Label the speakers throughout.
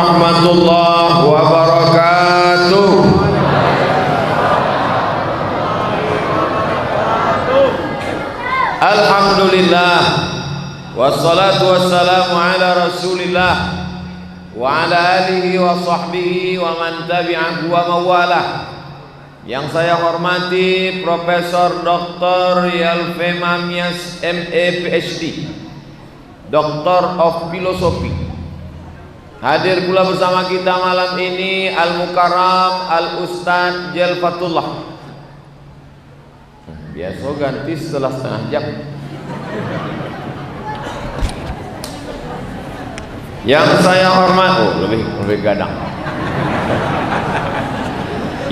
Speaker 1: warahmatullahi wabarakatuh. Alhamdulillah, wassalatu wassalamu ala rasulillah wa ala alihi wa sahbihi wa man tabi'ahu wa mawalah. Yang saya hormati Profesor Dr. Yalfe Mamias MA PhD, Doctor of Philosophy. Hadir pula bersama kita malam ini Al-Mukarram Al-Ustadz Jalfatullah. Biasa ganti setelah setengah jam. Yang saya hormati, lebih gadang.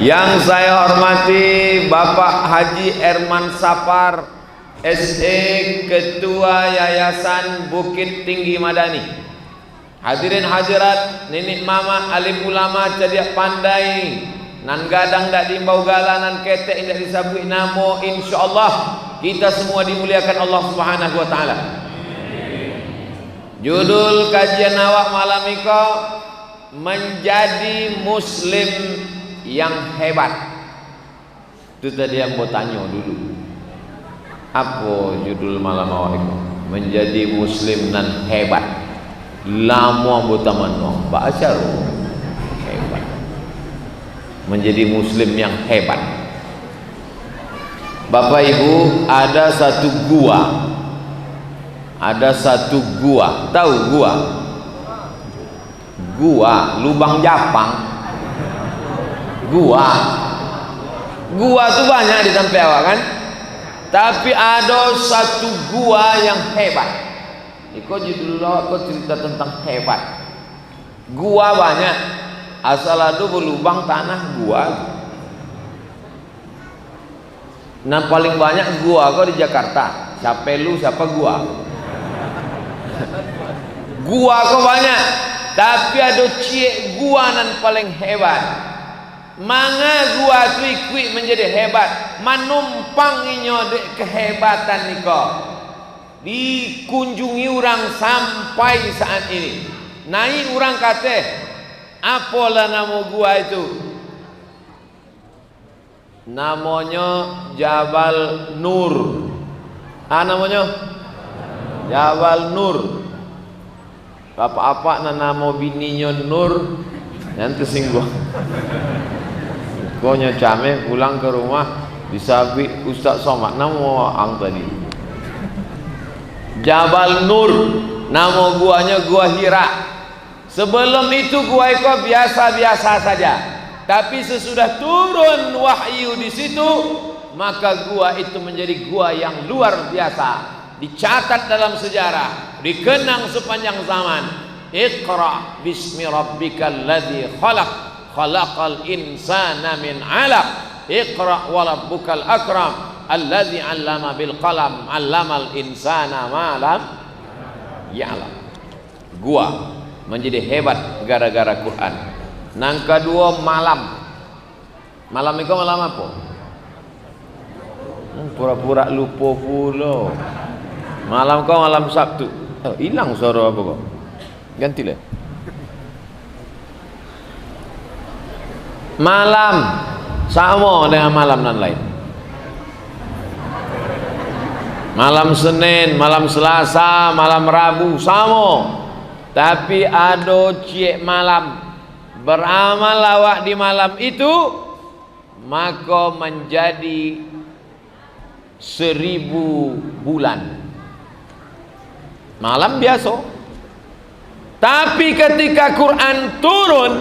Speaker 1: Yang saya hormati Bapak Haji Erman Sapar, SE, Ketua Yayasan Bukit Tinggi Madani. Hadirin hadirat, nenek mama, alim ulama, cerdik pandai, nan gadang dak diimbau galanan ketek indak disabui namo, insyaallah kita semua dimuliakan Allah Subhanahu wa taala. Judul kajian awak malam iko menjadi muslim yang hebat. Itu tadi yang mau tanya dulu. Apa judul malam awak iko? Menjadi muslim nan hebat. Lama botaman baca hebat. Menjadi muslim yang hebat. Bapak Ibu, ada satu gua. Tahu gua? Gua lubang Japang. Gua tuh banyak di tempat awak kan? Tapi ada satu gua yang hebat. Iko judul awak cerita tentang hebat. Gua banyak. Asal ada berlubang tanah gua. Nah paling banyak gua kok di Jakarta. Siapa lu, siapa gua? Gua kok banyak. Tapi ada cie gua nan paling hebat. Manga gua tu ikut menjadi hebat. Manumpang inyo dek kehebatan niko. Dikunjungi orang sampai saat ini. Naik orang kata, apalah nama gua itu? Namanya Jabal Nur. Namanya Jabal Nur. Apa-apa nama bininya Nur, nanti singgah. Kau nyacame pulang ke rumah disabit Ustaz Somad nama ang tadi. Jabal Nur, nama guanya gua Hira. Sebelum itu gua itu biasa-biasa saja. Tapi sesudah turun wahyu di situ, maka gua itu menjadi gua yang luar biasa. Dicatat dalam sejarah, dikenang sepanjang zaman. Iqra bismi rabbikal ladzi khalaq, khalaqal insana min 'alaq. Iqra wa rabbukal akram, alladzi 'allama bil qalam, 'allamal insana ma lam ya'lam. Gua menjadi hebat gara-gara Quran. Nang kedua malam. Malam itu malam apa? Pura-pura lupa pula. Malam kau malam Sabtu. Hilang suara apa kau? Gantilah. Malam sama dengan malam nan lain. Malam Senin, malam Selasa, malam Rabu sama. Tapi ada cie malam. Beramal awak di malam itu, maka menjadi 1000 bulan. Malam biasa. Tapi ketika Quran turun,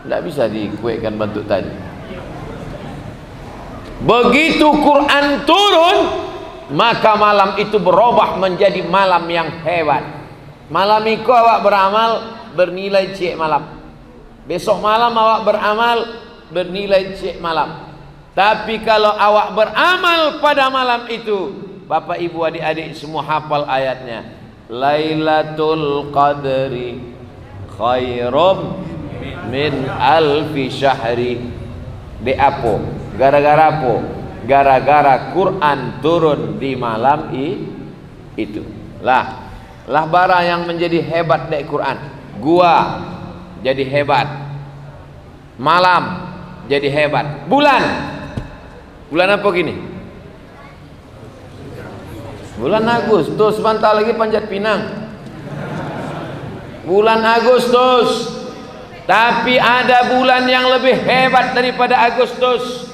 Speaker 1: tidak bisa dikuatkan bentuk tadi. Begitu Quran turun, maka malam itu berubah menjadi malam yang hebat. Malam itu awak beramal bernilai cek malam. Besok malam awak beramal bernilai cek malam. Tapi kalau awak beramal pada malam itu, Bapak Ibu adik-adik semua hafal ayatnya. Lailatul Qadri khairum min alfi syahri. De apa? Gara-gara apa? Gara-gara Quran turun di malam itu. Lah barang yang menjadi hebat dari Quran. Gua jadi hebat. Malam jadi hebat. Bulan apa gini? Bulan Agustus, sebentar lagi Panjat Pinang. Bulan Agustus. Tapi ada bulan yang lebih hebat daripada Agustus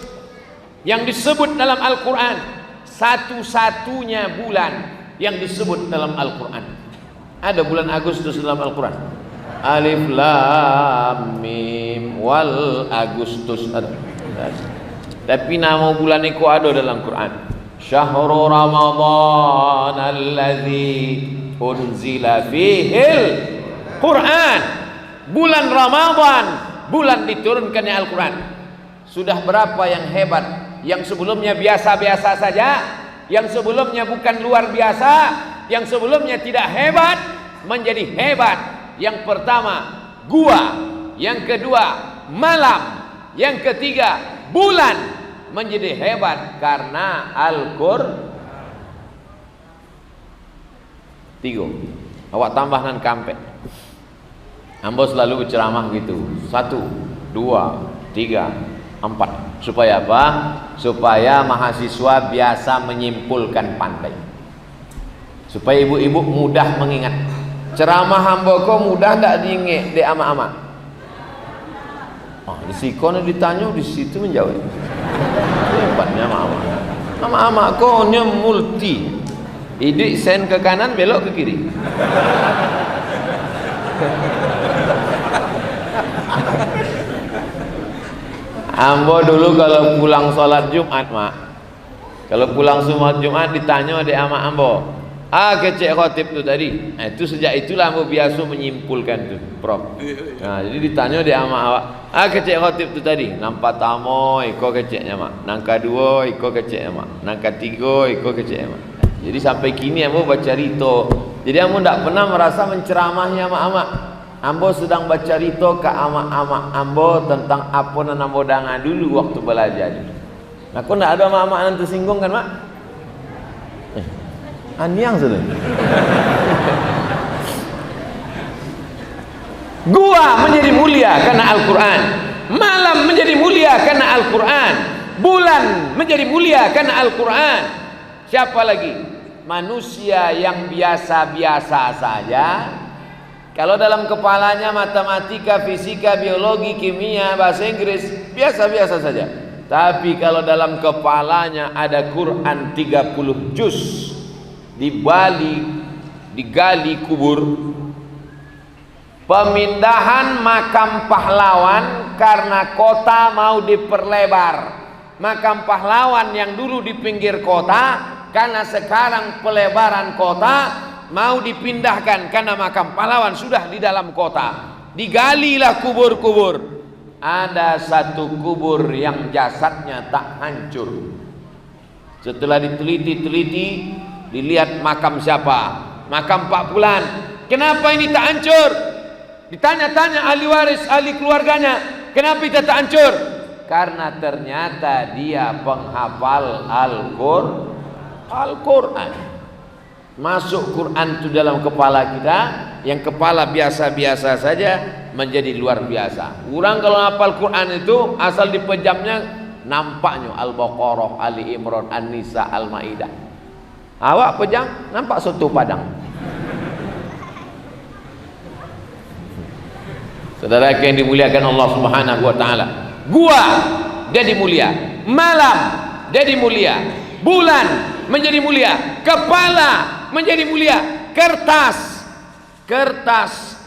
Speaker 1: yang disebut dalam Al-Quran. Satu-satunya bulan yang disebut dalam Al-Quran. Ada bulan Agustus dalam Al-Quran. Alif Lam Mim wal Agustus. Tapi nama bulan itu ada dalam Quran. Syahrul Ramadan alladzi unzila fihil Quran. Bulan Ramadan, bulan diturunkannya Al-Quran. Sudah berapa yang hebat? Yang sebelumnya biasa-biasa saja, yang sebelumnya bukan luar biasa, yang sebelumnya tidak hebat menjadi hebat. Yang pertama gua, yang kedua malam, yang ketiga bulan menjadi hebat karena Al-Qur'an. Tiga. Awak tambah nan kampek. Ambo selalu berceramah gitu. 1, 2, 3, 4. Supaya apa? Supaya mahasiswa biasa menyimpulkan pandai. Supaya ibu-ibu mudah mengingat. Ceramah ambo kok mudah ndak diingat di ama-ama. Oh, di sikone ditanya di situ menjawab. Hebatnya ama-ama. Ama-ama kok nya multi. Idik sen ke kanan belok ke kiri. Ambo dulu kalau pulang sholat Jumat, mak. Kalau pulang sholat Jumat ditanya di ama ambo, kecek khotib tu tadi. Nah, itu sejak itulah ambo biasa menyimpulkan tu, Prof. Nah, jadi ditanya di ama awak, kecek khotib tu tadi. Nampak tamo, iko keceknya mak. Nangka 2, iko keceknya mak. Nangka 3, iko keceknya mak. Jadi sampai kini ambo baca rito. Jadi ambo tidak pernah merasa menceramahi ama-ama. Ambo sedang baca rito ke ama-ama ambo tentang apa yang ambo dengar dulu waktu belajar. Nah, kok tidak ada ama-ama yang tersinggung kan, mak? Aniang sudah. Gua menjadi mulia karena Al-Quran. Malam menjadi mulia karena Al-Quran. Bulan menjadi mulia karena Al-Quran. Siapa lagi? Manusia yang biasa-biasa saja. Kalau dalam kepalanya matematika, fisika, biologi, kimia, bahasa Inggris biasa-biasa saja. Tapi kalau dalam kepalanya ada Quran 30 juz, digali kubur. Pemindahan makam pahlawan karena kota mau diperlebar. Makam pahlawan yang dulu di pinggir kota, karena sekarang pelebaran kota mau dipindahkan karena makam pahlawan sudah di dalam kota. Digalilah kubur-kubur. Ada satu kubur yang jasadnya tak hancur. Setelah diteliti, dilihat makam siapa? Makam Pak Fulan. Kenapa ini tak hancur? Ditanya-tanya ahli waris, ahli keluarganya, kenapa itu tak hancur? Karena ternyata dia penghafal Al-Quran. Masuk Quran itu dalam kepala kita, yang kepala biasa-biasa saja menjadi luar biasa. Orang kalau hafal Quran itu asal dipejamnya nampaknya Al-Baqarah, Ali Imran, An-Nisa, Al-Maidah. Awak pejam nampak soto Padang. Saudara yang dimuliakan Allah Subhanahu wa taala. Gua jadi mulia, malam jadi mulia, bulan menjadi mulia, kepala menjadi mulia, kertas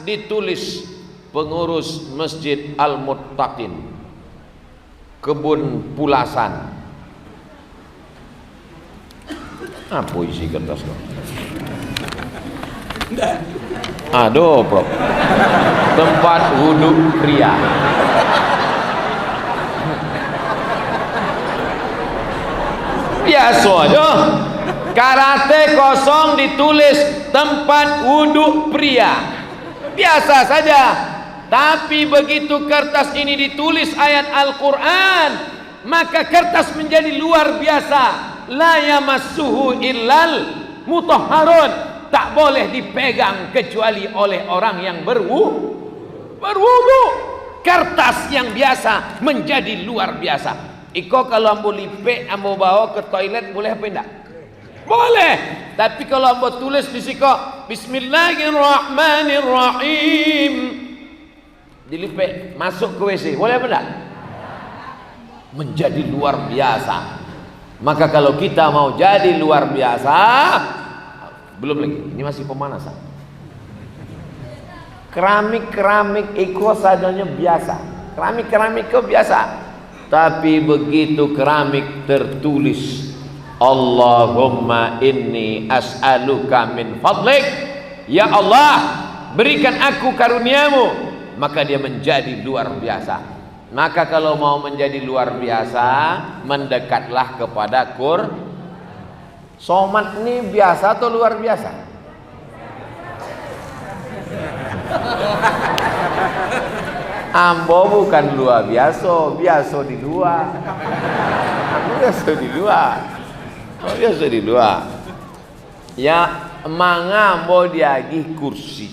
Speaker 1: ditulis pengurus Masjid Al-Muttaqin, Kebun Pulasan. Apa isi kertas kau? Aduh, Prof. Tempat wudhu pria. Biasa aja. Karate kosong ditulis tempat wudhu pria. Biasa saja. Tapi begitu kertas ini ditulis ayat Al-Quran, maka kertas menjadi luar biasa. La yamassuhu illal mutahharun. Tak boleh dipegang kecuali oleh orang yang berwudu. berwudu. Kertas yang biasa menjadi luar biasa. Iko kalau ambo lipe, ambo bawa ke toilet boleh apa enggak? Boleh. Tapi kalau ambo tulis di siko Bismillahirrahmanirrahim, dilipe masuk ke WC, boleh apa enggak? Menjadi luar biasa. Maka kalau kita mau jadi luar biasa, belum lagi, ini masih pemanasan. Keramik itu sajanya biasa. Keramik itu biasa. Tapi begitu keramik tertulis Allahumma inni as'aluka min fadlik, ya Allah berikan aku karuniamu, maka dia menjadi luar biasa. Maka kalau mau menjadi luar biasa, mendekatlah kepada Somat ini biasa atau luar biasa? Ambo bukan luar biasa, biasa di luar. Ambo biasa di luar. Oh, biasa di luar. Ya, manga ambo diagi kursi.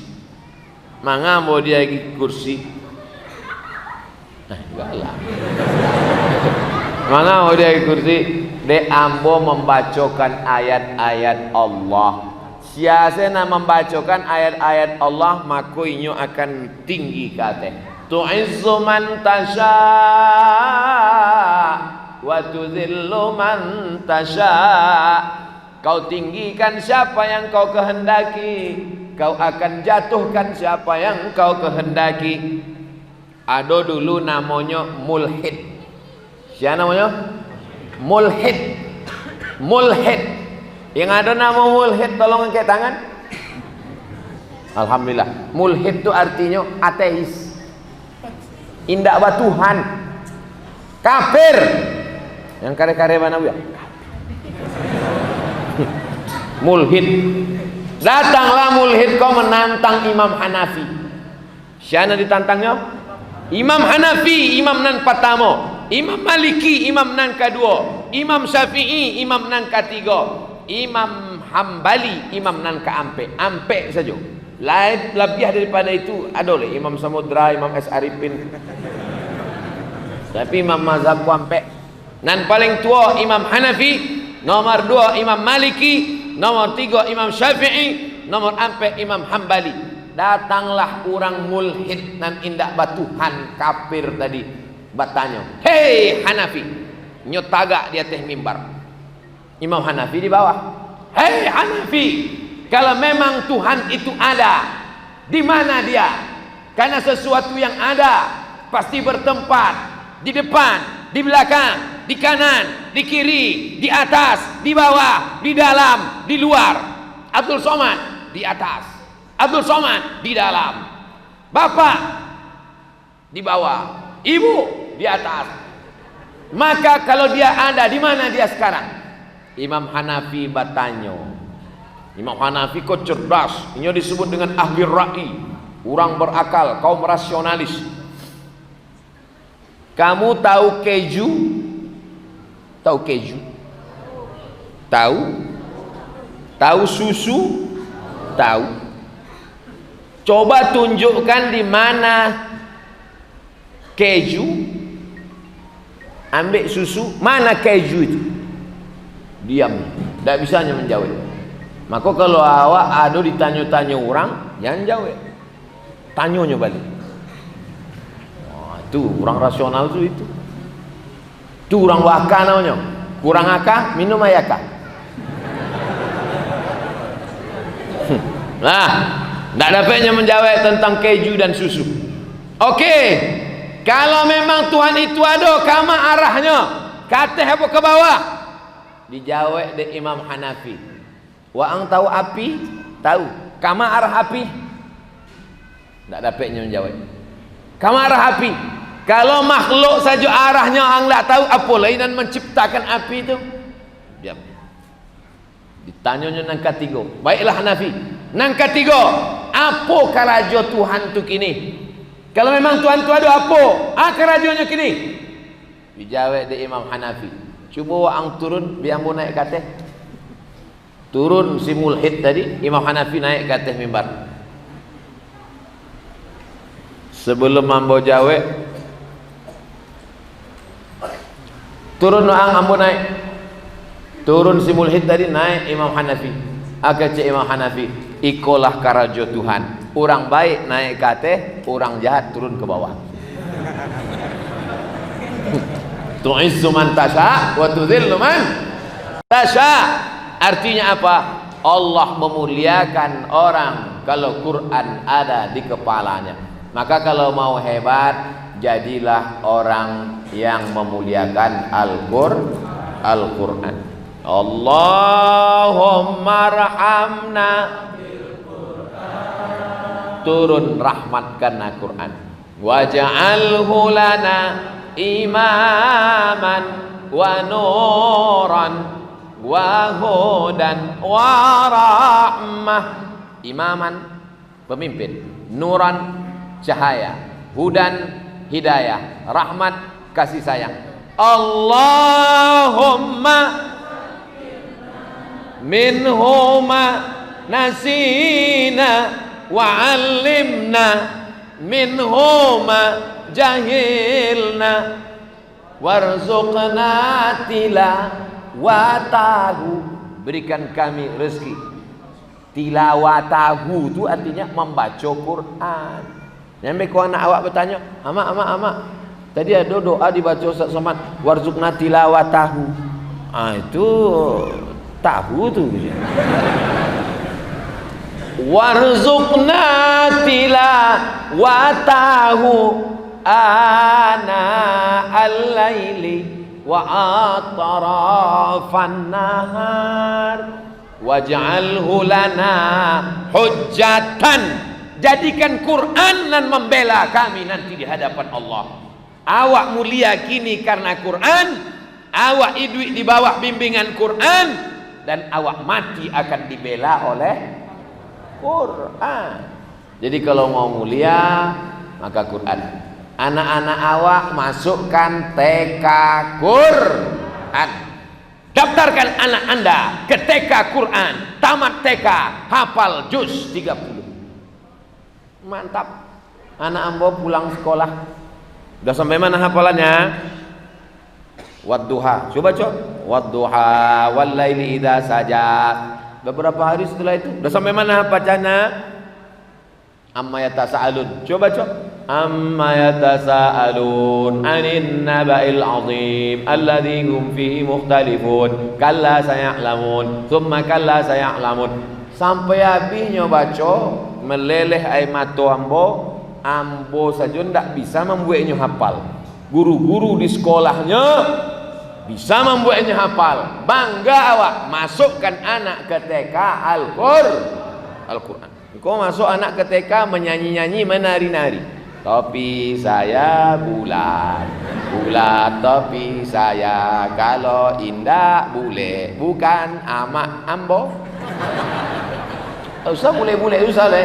Speaker 1: Manga ambo diagi kursi. Nah, enggak lah. Manga ambo diagi kursi, de ambo membacakan ayat-ayat Allah. Siasana membacakan ayat-ayat Allah, maka inyo akan tinggi kate. Tu'izzu man tasha wa tudhillu man tasha. Kau tinggikan siapa yang kau kehendaki, kau akan jatuhkan siapa yang kau kehendaki. Ada dulu namanya mulhid. Siapa namanya? Mulhid. Mulhid. Yang ada nama mulhid, tolong angkat tangan. Alhamdulillah. Mulhid itu artinya ateis, indak ba Tuhan, kafir. Yang kare-kare mana ya? Mulhid. Datanglah mulhid kau menantang Imam Hanafi. Siapa ditantangnya? Imam Hanafi, imam nan pertama. Imam Maliki, imam nan kedua. Imam Syafi'i, imam nan ketiga. Imam Hambali, imam nan keampe, ampe saja. Lain lebih daripada itu ada oleh Imam Samudra, Imam S. Arifin. Tapi imam mazhabku ampe. Nan paling tua Imam Hanafi, nomor 2 Imam Maliki, nomor 3 Imam Syafi'i, nomor 4 Imam Hambali. Datanglah orang mulhid nan indak batuhan kafir tadi, bertanya, hei Hanafi, nyotaga di atas mimbar. Imam Hanafi di bawah. Hei Hanafi, kalau memang Tuhan itu ada, di mana dia? Karena sesuatu yang ada pasti bertempat di depan, di belakang, di kanan, di kiri, di atas, di bawah, di dalam, di luar. Abdul Somad di atas, Abdul Somad di dalam, Bapak di bawah, Ibu di atas. Maka kalau dia ada, di mana dia sekarang? Imam Hanafi bertanya. Imam Hanafi kok cerdas, ini disebut dengan ahli ra'i, orang berakal, kaum rasionalis. Kamu tahu keju? Tahu keju? Tahu? Tahu susu? Tahu. Coba tunjukkan di mana keju, ambil susu, mana keju itu? Diam, tidak bisa menjawab. Maka kalau awak ada ditanya-tanya orang, jangan jawab, tanyanya balik. Itu orang rasional itu. Itu orang waka namanya. Kurang akal, minum ayaka. Nah, tidak dapatnya menjawab tentang keju dan susu. Oke, kalau memang Tuhan itu ada, kama arahnya? Kata apa ke bawah? Dijawab dari Imam Hanafi. Wa ang tahu api? Tahu. Kama arah api? Tak dapatnya menjawab. Kama arah api? Kalau makhluk saja arahnya ang tak tahu, apa lain dan menciptakan api itu? Diam. Ditanyanya nang ketiga. Baiklah Hanafi. Nang ketiga, apa karajo Tuhan tu kini? Kalau memang Tuhan tu ada apa? Karajonya kini? Dijawab dari Imam Hanafi. Cuba ang turun, biar mu naik ke atas. Turun si mulhid tadi, Imam Hanafi naik ke atas mimbar. sebelum mambo jawe turun ang ambo naik, turun si mulhid tadi naik Imam Hanafi, agak cek Imam Hanafi, ikolah karajo Tuhan, orang baik naik ke atas, orang jahat turun ke bawah. Tu'izzu man tasha wa tudhillu man tasha. Artinya apa? Allah memuliakan orang kalau Quran ada di kepalanya. Maka kalau mau hebat, jadilah orang yang memuliakan Al-Quran. Allahumma rahamna, turun rahmatkan Al-Quran. Waj'alhu lana imaman wa nuran wa hudan wa rahmah. Imaman pemimpin, nuran cahaya, hudan hidayah, rahmat kasih sayang. Allahumma minhuma nasina wa 'allimna minhuma jahilna warzuqna tilawatahu, berikan kami rezeki. Tilawatahu itu artinya membaca Quran. Nyampe ku anak awak bertanya, ama tadi ada doa dibaca Ustaz Somad, warzuqna tilawatahu. Itu tahu tuh. Warzuqna tilawatahu ana al-laili wa atrafan nahar waj'alhu lana hujjatan. Jadikan Quran dan membela kami nanti di hadapan Allah. Awak mulia kini karena Quran, awak hidup di bawah bimbingan Quran, dan awak mati akan dibela oleh Quran. Jadi kalau mau mulia maka Quran. Anak-anak awak masukkan TK Quran. Daftarkan anak anda ke TK Quran. Tamat TK, hafal juz 30. Mantap. Anak ambo pulang sekolah, udah sampai mana hafalannya? Wadduha. Coba wadduha wal laili idza saja. Beberapa hari setelah itu udah sampai mana bacanya? Amma yatasaalun. Coba amma yatasaalun anin naba'il azim alladzi hum fihi mukhtalifun kalla saya'lamun thumma kalla saya'lamun. Sampai habisnya baca meleleh air mata ambo saja ndak bisa membuatnya hafal. Guru-guru di sekolahnya bisa membuatnya hafal. Bangga awak masukkan anak ke TK Al-Quran. Kau masuk anak ke TK menyanyi-nyanyi, menari-nari. Topi saya bulat, bulat topi saya, kalau indah bule, bukan amak ambo. Usah bule-bule usah leh.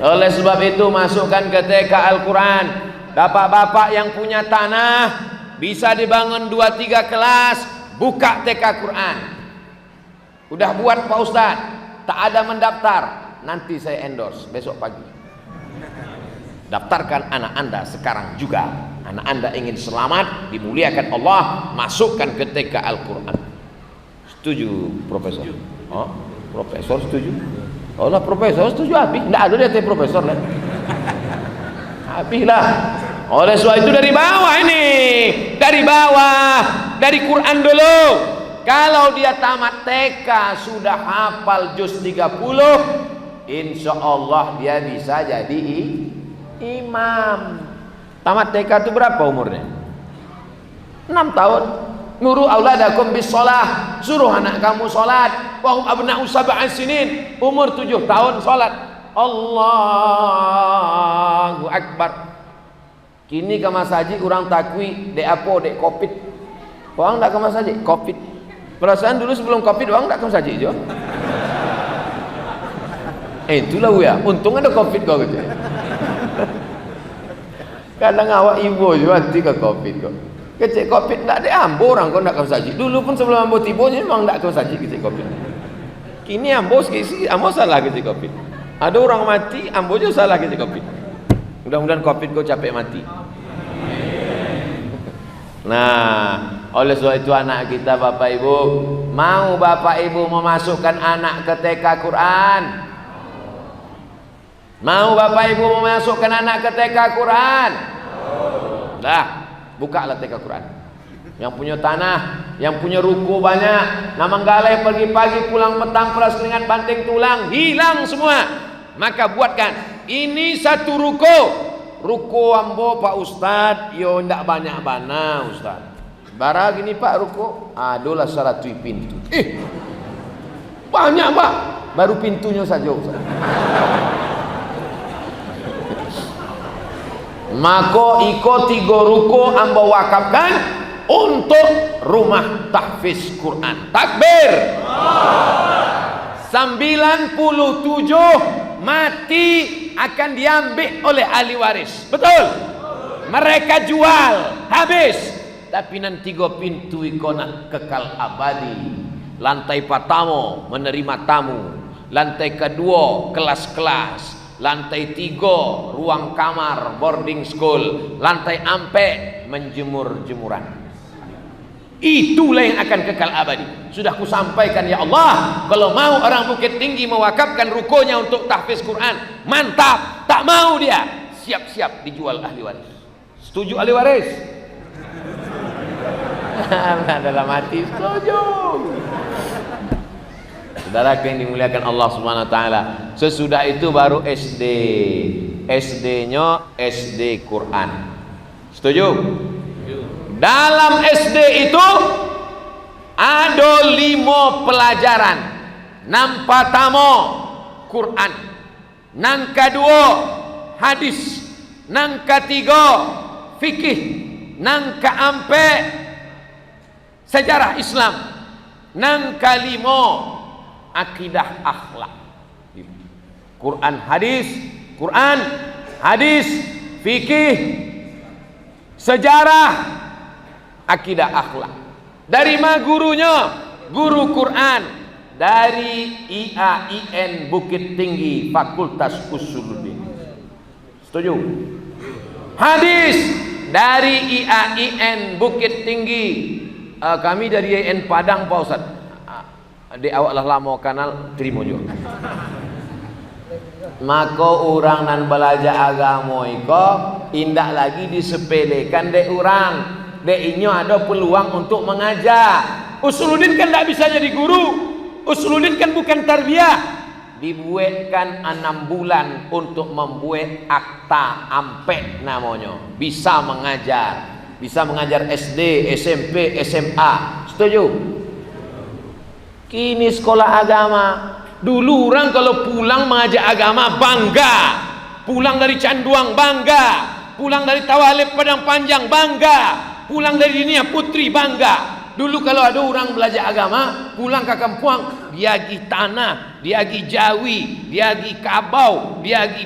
Speaker 1: Oleh sebab itu masukkan ke TK Al-Quran. Bapak-bapak yang punya tanah bisa dibangun 2-3 kelas, buka TK Quran. Udah buat Pak Ustaz, tak ada mendaftar, nanti saya endorse besok pagi. Daftarkan anak anda sekarang juga. Anak anda ingin selamat, dimuliakan Allah, masukkan ke TK Al-Quran. Setuju Profesor? Oh, Profesor setuju? Oh lah Profesor setuju habis. Nggak ada dia Profesor lah. Habis lah. Oleh sebab itu dari bawah ini, dari bawah, dari Quran dulu. Kalau dia tamat TK sudah hafal juz 30, insya Allah dia bisa jadi imam. Tamat TK itu berapa umurnya? 6 tahun. Nuru auladakum bis shalah, suruh anak kamu salat. Wa hum abna'u sab'an sinin, umur 7 tahun salat. Allahu akbar. Kini ke masjid orang takwi dek apa dek covid. Orang tak ke masjid covid. Perasaan dulu sebelum covid orang tak ke masjid je. Itulah ya, untung ada covid kau gitu. Kadang awak ibu juga nanti ke covid kau. Kecik covid tak ada ambo orang kau nak ke masjid. Dulu pun sebelum ambo tibonya memang tak ke masjid kecik covid. Kini ambo sikit ambo salah kecik covid. Ada orang mati ambo juga salah kecik covid. Mudah-mudahan COVID kau capek mati. Nah, oleh sebab itu anak kita Bapak Ibu, mau Bapak Ibu memasukkan anak ke TK Quran? Mau Bapak Ibu memasukkan anak ke TK Quran? Dah, bukalah TK Quran. Yang punya tanah, yang punya ruko banyak, na manggalai pagi-pagi pulang petang peras keringat banting tulang, hilang semua. Maka buatkan ini satu ruko ambo Pak Ustad, yo ndak banyak bana Ustad. Bara gini Pak ruko, adolah 100 pintu. Banyak Pak, baru pintunya saja Ustad. Maka iko 3 ruko ambo wakafkan untuk rumah tahfiz Quran. Takbir. 97 mati akan diambil oleh ahli waris. Betul? Mereka jual, habis. Tapi nanti 3 pintu ikona kekal abadi. Lantai pertama menerima tamu, lantai kedua kelas-kelas, lantai 3 ruang kamar boarding school, lantai 4 menjemur jemuran. Itulah yang akan kekal abadi. Sudah kusampaikan ya Allah, kalau mau orang Bukit Tinggi mewakafkan rukonya untuk tahfiz Quran, mantap. Tak mau dia, siap-siap dijual ahli waris. Setuju ahli waris? Dalam hati setuju. Saudara yang dimuliakan Allah Subhanahu wa taala, sesudah itu baru SD. SD-nya SD Quran. Setuju? Dalam SD itu ada 5 pelajaran. Nang pertama Quran, nang kedua hadis, nang ketiga fikih, nang keempat sejarah Islam, nang kelima akidah akhlak. Quran hadis, fikih, sejarah, akidah akhlak. Dari mana gurunya? Guru Quran dari IAIN Bukit Tinggi Fakultas Usuluddin. Setuju? Hadis dari IAIN Bukit Tinggi. Kami dari IAIN Padang Pak Ustaz. Adik awak lah lama kanal terima juga. Maka orang nan belajar agama iko indah lagi disepelekan dek orang. Dek inyo ada peluang untuk mengajar. Usuluddin kan tidak bisa jadi guru. Usuluddin kan bukan tarbiyah. Dibuatkan 6 bulan untuk membuat akta ampek namanya. Bisa mengajar. Bisa mengajar SD, SMP, SMA. Setuju? Kini sekolah agama. Dulu orang kalau pulang mengajar agama bangga. Pulang dari Canduang bangga. Pulang dari Tawalib Padang Panjang bangga. Pulang dari dunia putri bangga. Dulu kalau ada orang belajar agama pulang ke kampung, dia pergi tanah, dia pergi Jawi, dia pergi Kabau, dia pergi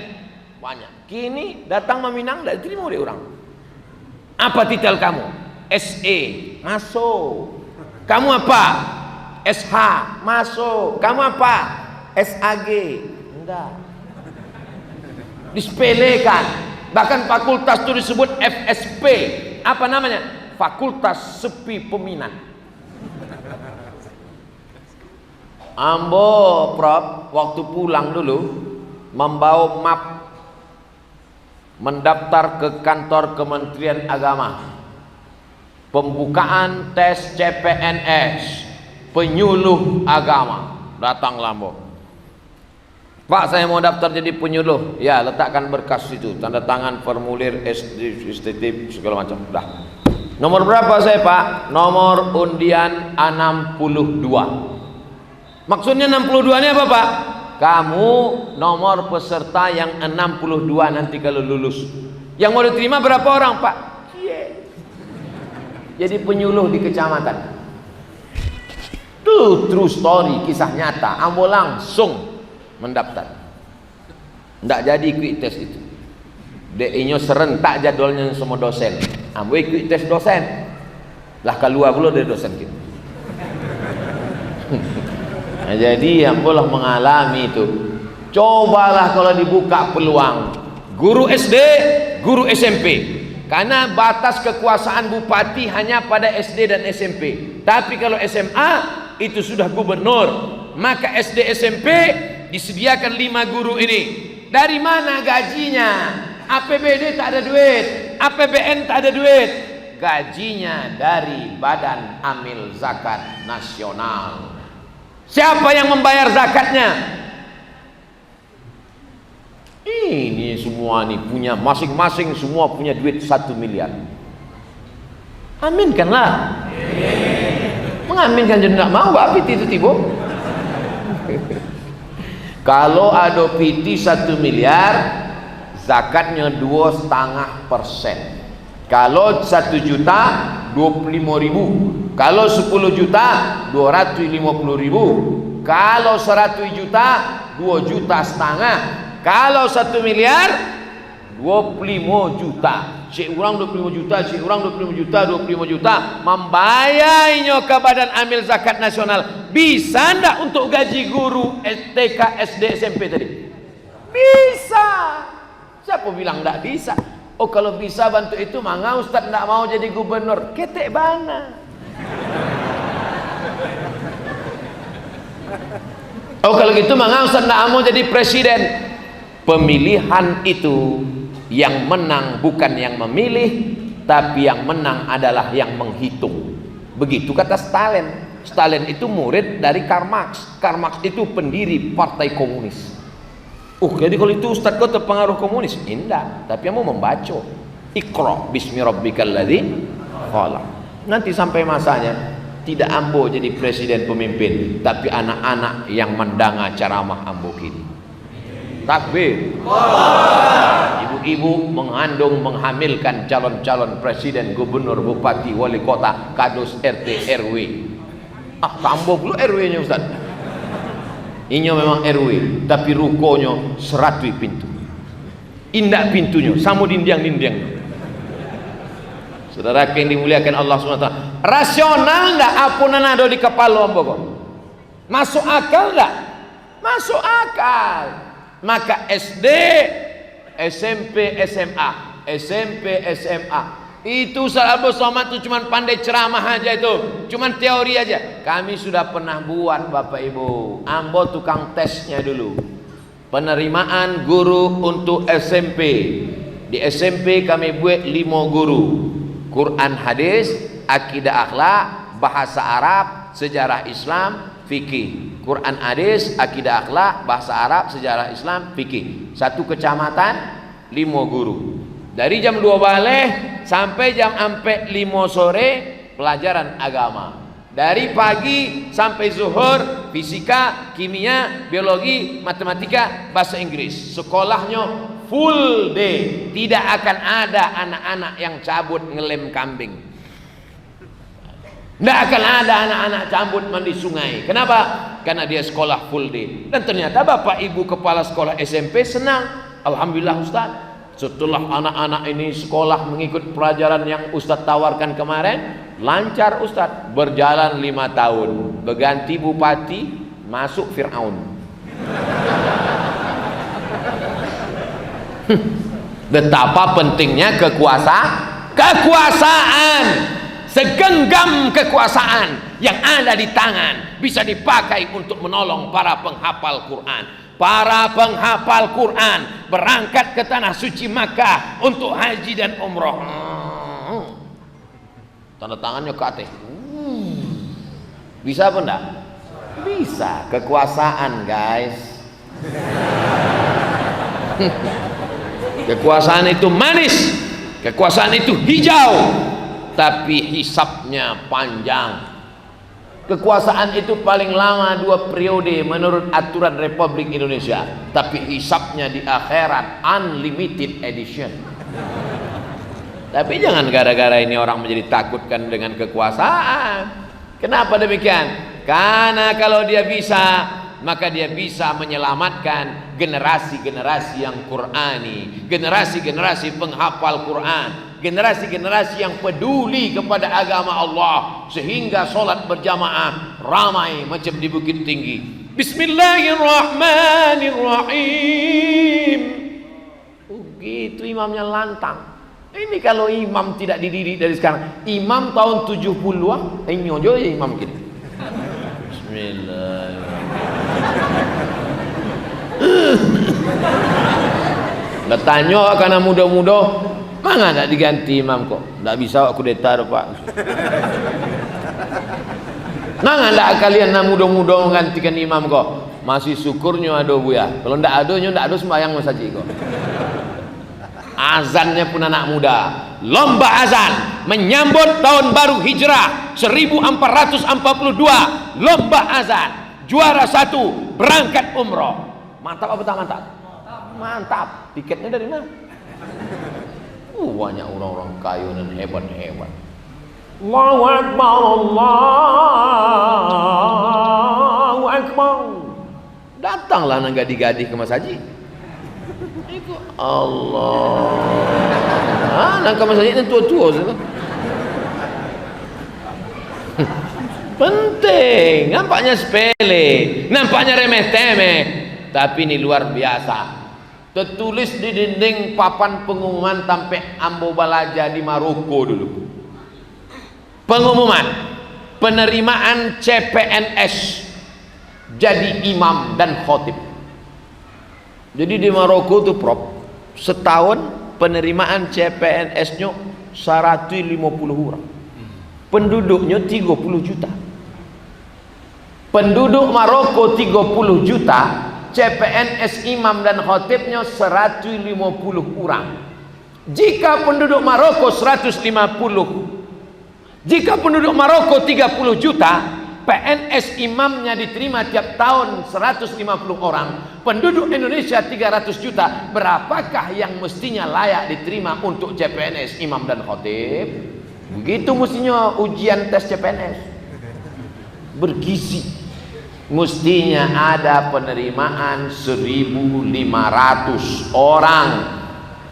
Speaker 1: banyak. Kini datang meminang tidak diterima oleh orang. Apa titel kamu? SE masuk. Kamu apa? SH masuk. Kamu apa? SAG enggak. Disepelekan. Bahkan fakultas itu disebut FSP. Apa namanya? Fakultas Sepi Peminat. Ambo Prof waktu pulang dulu membawa map mendaftar ke kantor Kementerian Agama. Pembukaan tes CPNS penyuluh agama. Datang Lambo. Pak, saya mau daftar jadi penyuluh. Ya, letakkan berkas itu, tanda tangan, formulir, STT, segala macam. Dah. Nomor berapa saya Pak? Nomor undian 62. Maksudnya 62 ini apa Pak? Kamu nomor peserta yang 62 nanti kalau lulus. Yang mau diterima berapa orang Pak? Jadi penyuluh di kecamatan. Itu true story, kisah nyata. Ambo langsung mendaftar. Tidak jadi quick test itu. DI-nya serentak jadwalnya semua dosen. Ambo quick test dosen. Lah keluar pula dari dosen kita. Nah, jadi ambo lah mengalami itu. Cobalah kalau dibuka peluang guru SD, guru SMP. Karena batas kekuasaan bupati hanya pada SD dan SMP. Tapi kalau SMA itu sudah gubernur, maka SD SMP disediakan 5 guru ini. Dari mana gajinya? APBD tak ada duit, APBN tak ada duit. Gajinya dari Badan Amil Zakat Nasional. Siapa yang membayar zakatnya? Ini semua nih punya masing-masing, semua punya duit 1 miliar. Aminkanlah. Mengaminkan jadi tidak mau, apa itu tiba. Kalau ada piti 1 miliar, zakatnya 2,5%. Kalau 1 juta 25.000. Kalau 10 juta 250.000. Kalau 100 juta 2,5 juta. Kalau 1 miliar 25 juta. Cik orang 25 juta, cik orang 25 juta, 25 juta membayarnya ke Badan Amil Zakat Nasional. Bisa ndak untuk gaji guru TK, SD, SMP tadi? Bisa. Siapa bilang ndak bisa? Oh, kalau bisa bantu itu, mangga Ustaz ndak mau jadi gubernur. Ketek bana. Oh, kalau gitu mangga Ustaz ndak mau jadi presiden. Pemilihan itu yang menang bukan yang memilih, tapi yang menang adalah yang menghitung. Begitu kata Stalin. Stalin itu murid dari Karl Marx. Karl Marx itu pendiri Partai Komunis. Jadi kalau itu Ustaz kau terpengaruh komunis? Indah, tapi kamu membaca. Iqra bismi rabbikal ladzi khalaq. Nanti sampai masanya tidak ambo jadi presiden pemimpin, tapi anak-anak yang mendengar ceramah ambo kini. Takbir. Ibu-ibu mengandung, menghamilkan calon-calon presiden, gubernur, bupati, wali kota, kadus, RT, RW. Tambah pula RW-nya Ustaz. Ini memang RW, tapi rukonya 100 pintu. Indah pintunya, sama dinding-dinding. Saudara yang dimuliakan Allah SWT, rasional enggak apa yang ada di kepala ambo? Masuk akal enggak? Masuk akal. Maka SD, SMP, SMA, SMP, SMA itu Abu Somad itu cuma pandai ceramah aja, itu cuma teori aja. Kami sudah pernah buat Bapak Ibu, ambo tukang tesnya dulu. Penerimaan guru untuk SMP. Di SMP kami buat 5 guru, Quran, hadis, akidah, akhlak, bahasa Arab, sejarah Islam, fikih. Quran, hadis, akidah, akhlak, bahasa Arab, sejarah Islam, fikih. 1 kecamatan 5 guru. Dari jam 2 balik sampai jam 5 sore pelajaran agama. Dari pagi sampai zuhur fisika, kimia, biologi, matematika, bahasa Inggris. Sekolahnya full day. Tidak akan ada anak-anak yang cabut ngelem kambing. Tidak akan ada anak-anak cabut mandi sungai. Kenapa? Karena dia sekolah full day. Dan ternyata Bapak Ibu kepala sekolah SMP senang. Alhamdulillah Ustaz, setelah anak-anak ini sekolah mengikut pelajaran yang Ustaz tawarkan kemarin, lancar Ustaz. Berjalan 5 tahun, berganti bupati, masuk Fir'aun. Betapa pentingnya kekuasaan. Segenggam kekuasaan yang ada di tangan bisa dipakai untuk menolong para penghafal Quran. Para penghafal Quran berangkat ke tanah suci Makkah untuk haji dan umroh. Tanda tangannya ke atas. Bisa apa enggak? Bisa. Kekuasaan guys. Kekuasaan itu manis, kekuasaan itu hijau, tapi hisabnya panjang. Kekuasaan itu paling lama 2 periode menurut aturan Republik Indonesia, tapi hisabnya di akhirat unlimited edition. Tapi jangan gara-gara ini orang menjadi takutkan dengan kekuasaan. Kenapa demikian? Karena kalau dia bisa, maka dia bisa menyelamatkan generasi-generasi yang Qur'ani, generasi-generasi penghafal Quran, generasi-generasi yang peduli kepada agama Allah, sehingga solat berjamaah ramai macam di Bukit Tinggi. Bismillahirrahmanirrahim. Gitu imamnya lantang. Ini kalau imam tidak dididik dari sekarang, imam tahun 70-an, ini aja ya imam kita. Bismillah. Tanya karena muda-muda, mana tak diganti imam kok? Tak bisa aku kudeta Pak. Mana tak kalian nak muda-muda menggantikan imam kok? Masih syukurnya ada bu ya. Kalau ndak ada, ndak ada sembahyang saja kok. Azannya pun anak muda. Lomba azan menyambut tahun baru Hijrah 1442. Lomba azan. Juara 1 berangkat umroh. Mantap apa tak mantap? Mantap. Tiketnya dari mana? Banyak orang-orang kaya dan hebat-hebat. Allahu Akbar, Allahu Akbar. Datanglah anak gadis-gadis ke Mas Haji. Allah. Nak ke Mas Haji tua-tua saja. Penting. Nampaknya sepele, nampaknya remeh-temeh, tapi ini luar biasa. Tertulis di dinding papan pengumuman sampai Ambo Balaja di Maroko dulu. Pengumuman penerimaan CPNS jadi imam dan khotib. Jadi di Maroko tuh Prof, setahun penerimaan CPNS-nya 150 orang. Penduduknya 30 juta. Penduduk Maroko 30 juta, CPNS imam dan khotibnya 150 orang. Jika penduduk Maroko 30 juta, PNS imamnya diterima tiap tahun 150 orang. Penduduk Indonesia 300 juta. Berapakah yang mestinya layak diterima untuk CPNS imam dan khotib? Begitu mestinya ujian tes CPNS. Bergizi. Mestinya ada penerimaan 1.500 orang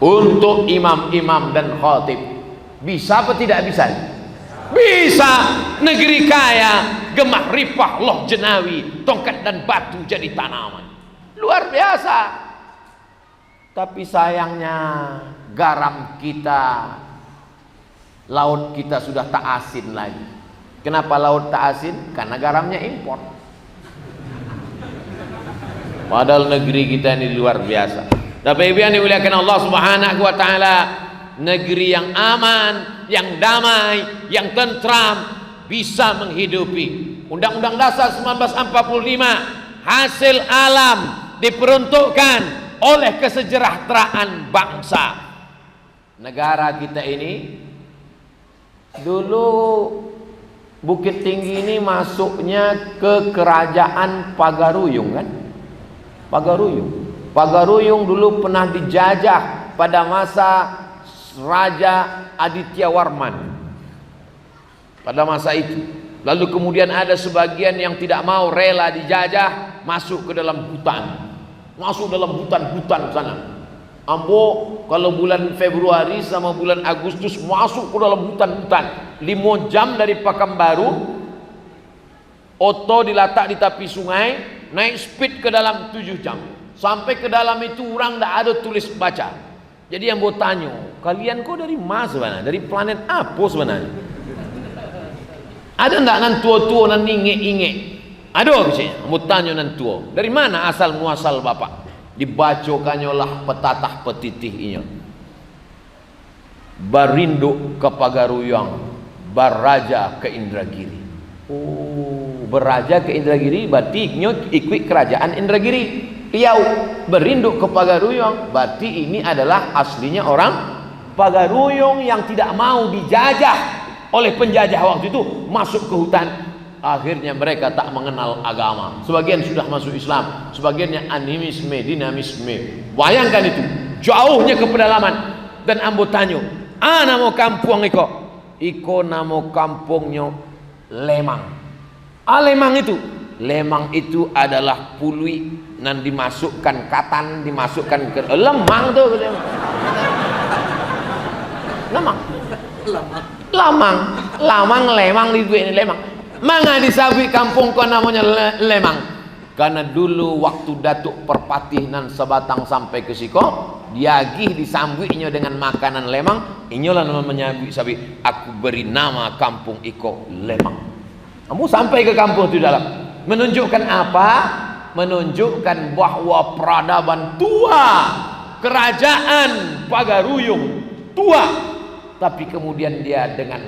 Speaker 1: untuk imam-imam dan khotib. Bisa apa tidak bisa? Bisa. Negeri kaya, gemah ripah loh jenawi, tongkat dan batu jadi tanaman. Luar biasa. Tapi sayangnya garam kita, laut kita sudah tak asin lagi. Kenapa laut tak asin? Karena garamnya impor. Padahal negeri kita ini luar biasa. Tapi yang dimuliakan Allah Subhanahu wa taala, negeri yang aman, yang damai, yang tentram, bisa menghidupi. Undang-Undang Dasar 1945 hasil alam diperuntukkan oleh kesejahteraan bangsa. Negara kita ini dulu Bukit Tinggi ini masuknya ke kerajaan Pagaruyung kan? Pagaruyung dulu pernah dijajah pada masa Raja Aditya Warman. Pada masa itu, lalu kemudian ada sebagian yang tidak mau, rela dijajah, masuk ke dalam hutan, masuk dalam hutan-hutan sana. Ambo kalau bulan Februari sama bulan Agustus masuk ke dalam hutan-hutan, 5 jam dari Pekanbaru, oto diletak di tepi sungai, naik speed ke dalam 7 jam, sampai ke dalam itu orang tidak ada tulis baca. Jadi yang mau tanya, kalian kok dari Mars sebenarnya, dari planet apa sebenarnya? Ada enggak nan tua-tua nan inge-inge? Ada biasanya. Mau tanya nan tua, dari mana asal muasal bapak? Dibacokannya lah petatah petitihnya. Barinduk ke Pagaruyung, baraja ke Indragiri. Oh, beraja ke Indragiri berarti ikut kerajaan Indragiri. Riau berinduk ke Pagaruyung berarti ini adalah aslinya orang Pagaruyung yang tidak mau dijajah oleh penjajah waktu itu, masuk ke hutan. Akhirnya mereka tak mengenal agama, sebagian sudah masuk Islam, sebagiannya animisme, dinamisme. Bayangkan itu jauhnya ke pedalaman. Dan ambo tanyo, namo kampung iko namo kampungnya Lemang. Lemang itu adalah pului nan dimasukkan katan, dimasukkan ke lemang tuh. Lemang di ini Lemang. Manga disabi kampung ko namanya Lemang. Karena dulu waktu Datuk Perpatih nan Sebatang sampai ke Siko, diagih disambutnya dengan makanan lemang, inyolah namanya sabi, aku beri nama kampung iko Lemang. Kamu sampai ke kampung itu dalam, menunjukkan apa? Menunjukkan bahwa peradaban tua, kerajaan Pagaruyung tua, tapi kemudian dia dengan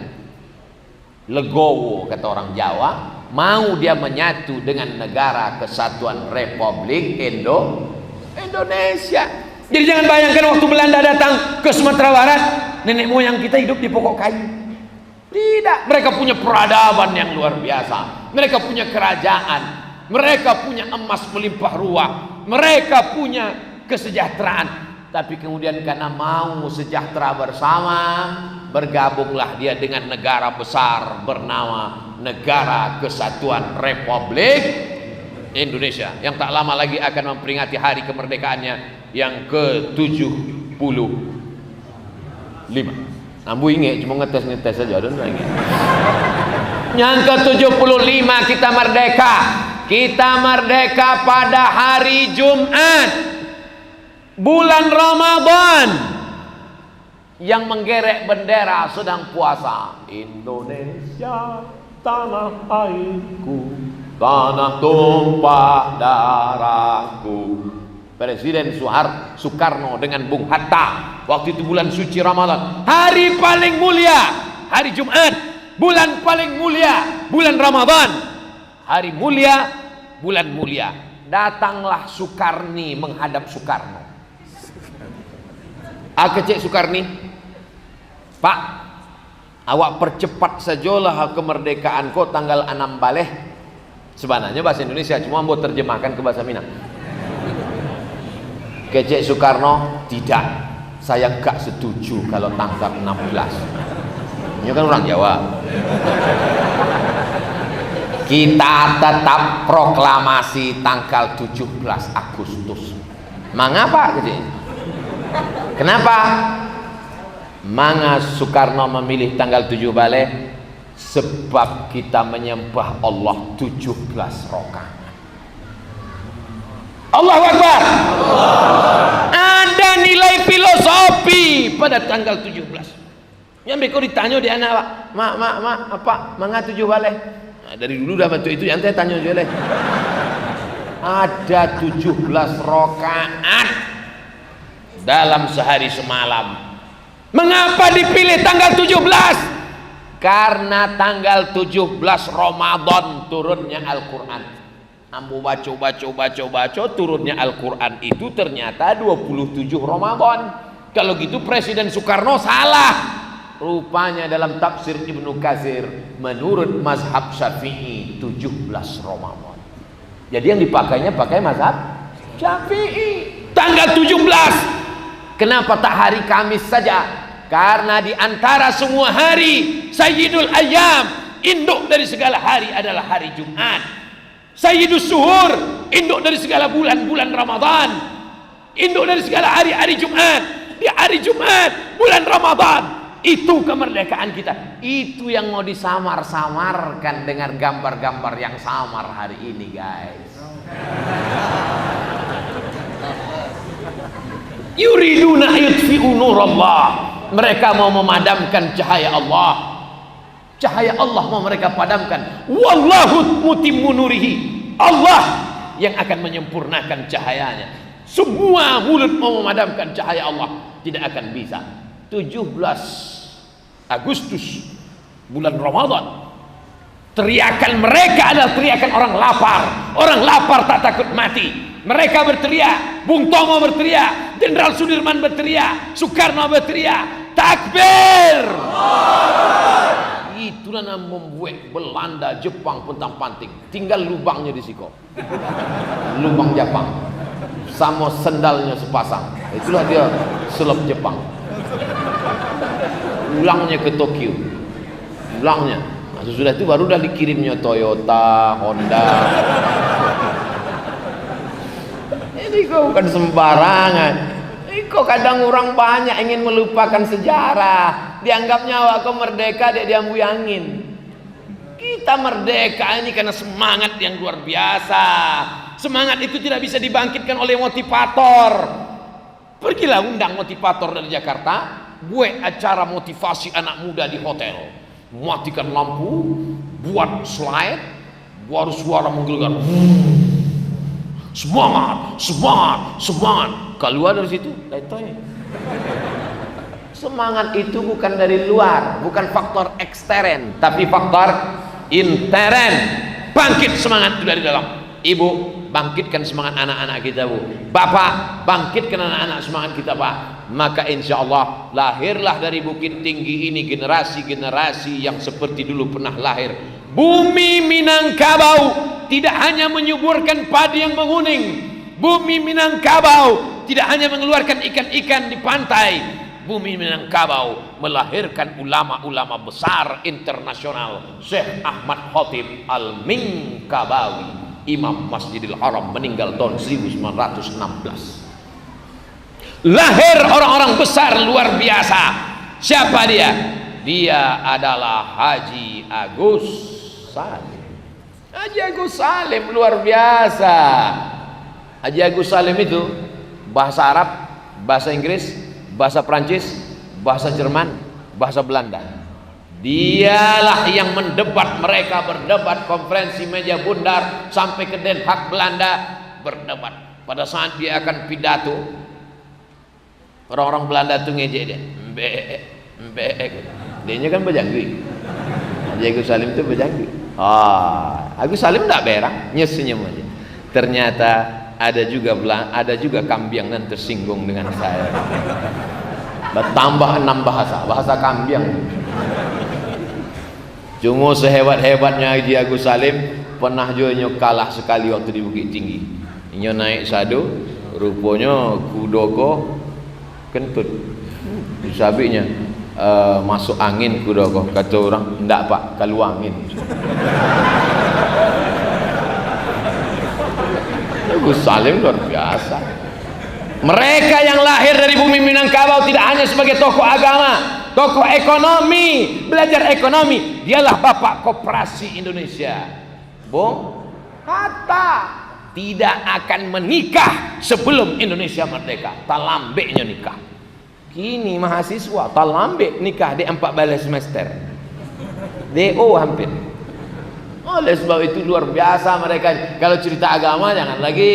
Speaker 1: legowo, kata orang Jawa, mau dia menyatu dengan negara kesatuan Republik Indonesia. Jadi jangan bayangkan waktu Belanda datang ke Sumatera Barat, nenek moyang kita hidup di pokok kayu. Tidak, mereka punya peradaban yang luar biasa. Mereka punya kerajaan, mereka punya emas melimpah ruah, mereka punya kesejahteraan. Tapi kemudian karena mau sejahtera bersama, bergabunglah dia dengan negara besar bernama Negara Kesatuan Republik Indonesia, yang tak lama lagi akan memperingati hari kemerdekaannya yang ke-75. Ambu ingat cuma ngetes saja, dan ingat. Yang ke-75 kita merdeka. Kita merdeka pada hari Jumat, bulan Ramadan, yang menggerek bendera sedang puasa. Indonesia tanah airku, tanah tumpah darahku. Presiden Soekarno dengan Bung Hatta waktu itu bulan suci Ramadan, hari paling mulia, hari Jumat, bulan paling mulia, bulan Ramadan, hari mulia, bulan mulia. Datanglah Soekarni menghadap Soekarno. Cek Soekarni, Pak, awak percepat sajalah kemerdekaan kau tanggal 6 Baleh. Sebenarnya bahasa Indonesia, cuma mau terjemahkan ke bahasa Minang. Cek Soekarno, tidak, saya gak setuju kalau tanggal 16. Ini kan orang Jawa. Kita tetap proklamasi tanggal 17 Agustus. Mengapa? Kenapa? Manga Soekarno memilih tanggal 7 Baleh? Sebab kita menyembah Allah 17 rakaat. Allahu Akbar. Ada nilai filosofi pada tanggal 17. Yang beko ditanya di anak, mak, apa? Manga 7 Baleh? Nah, dari dulu dah bantu itu, yang saya tanya juga. Ada 17 rakaat dalam sehari semalam. Mengapa dipilih tanggal 17? Karena tanggal 17 Ramadan turunnya Al-Quran. Ambo baca turunnya Al-Quran itu ternyata 27 Ramadan. Kalau gitu Presiden Soekarno salah. Rupanya dalam tafsir Ibnu Katsir menurut mazhab Syafi'i 17 Ramadan. Jadi yang dipakainya pakai mazhab Syafi'i. Tanggal 17. Kenapa tak hari Kamis saja? Karena di antara semua hari, Sayyidul Ayyam, induk dari segala hari adalah hari Jumat. Sayyidus Suhur, induk dari segala bulan-bulan Ramadan, induk dari segala hari-hari Jumat. Di hari Jumat, bulan Ramadan, itu kemerdekaan kita. Itu yang mau disamar-samarkan dengan gambar-gambar yang samar hari ini, guys. Yuriduna yutfi'u nurallah. Mereka mau memadamkan cahaya Allah. Cahaya Allah mau mereka padamkan. Wallahu mutimmu nurihi. Allah yang akan menyempurnakan cahayanya. Semua mulut mau memadamkan cahaya Allah, tidak akan bisa. 17 Agustus bulan Ramadan, teriakan mereka adalah teriakan orang lapar. Orang lapar tak takut mati. Mereka berteriak, Bung Tomo berteriak, Jenderal Sudirman berteriak, Soekarno berteriak, takbir. Itulah yang membuat Belanda, Jepang pontang-panting. Tinggal lubangnya di siko, lubang Jepang, sama sendalnya sepasang. Itulah dia sulap Jepang. Ulangnya ke Tokyo, ulangnya. Nah, sesudah itu baru dah dikirimnya Toyota, Honda. Ini kok bukan sembarangan. Kok kadang orang banyak ingin melupakan sejarah, dianggapnya awak kau merdeka dia diambil angin. Kita merdeka ini karena semangat yang luar biasa. Semangat itu tidak bisa dibangkitkan oleh motivator. Pergilah undang motivator dari Jakarta, buat acara motivasi anak muda di hotel. Matikan lampu, buat slide, baru suara menggelegar. Semangat, semangat, semangat. Keluar dari situ, letoy. Semangat itu bukan dari luar, bukan faktor ekstern, tapi faktor intern. Bangkit semangat itu dari dalam. Ibu, bangkitkan semangat anak-anak kita, Bu. Bapak, bangkitkan anak-anak semangat kita, Pak. Maka insya Allah lahirlah dari Bukit Tinggi ini generasi-generasi yang seperti dulu pernah lahir. Bumi Minangkabau tidak hanya menyuburkan padi yang menguning. Bumi Minangkabau tidak hanya mengeluarkan ikan-ikan di pantai. Bumi Minangkabau melahirkan ulama-ulama besar internasional. Syekh Ahmad Khatib Al-Minkabawi, Imam Masjidil Haram, meninggal tahun 1916. Lahir orang-orang besar luar biasa. Siapa dia? Dia adalah Haji Agus Salim. Haji Agus Salim luar biasa. Haji Agus Salim itu bahasa Arab, bahasa Inggris, bahasa Prancis, bahasa Jerman, bahasa Belanda. Dialah yang mendebat, mereka berdebat, konferensi meja bundar sampai ke Den Haag Belanda berdebat. Pada saat dia akan pidato, orang-orang Belanda tuh ngejek dia, dia kan bejanggi. Haji Agus Salim itu bejanggi. Agus Salim tidak berang, senyum aja. Ternyata ada juga Kambiang yang tersinggung dengan saya. Bertambah 6 bahasa Kambiang. Cuma sehebat-hebatnya Haji Agus Salim, pernah juga kalah sekali waktu di Bukit Tinggi. Inyo naik sadu, rupanya kudoko kentut. Disabiknya masuk angin kudoko. Kata orang, enggak Pak, keluar angin. Agus Salim luar biasa. Mereka yang lahir dari bumi Minangkabau tidak hanya sebagai tokoh agama, tokoh ekonomi, belajar ekonomi. Dialah bapak koperasi Indonesia. Bung Hatta tidak akan menikah sebelum Indonesia merdeka. Talambeknya nikah. Kini mahasiswa talambek nikah di 4 balik semester. DO hampir. Oleh sebab itu luar biasa mereka. Kalau cerita agama jangan lagi.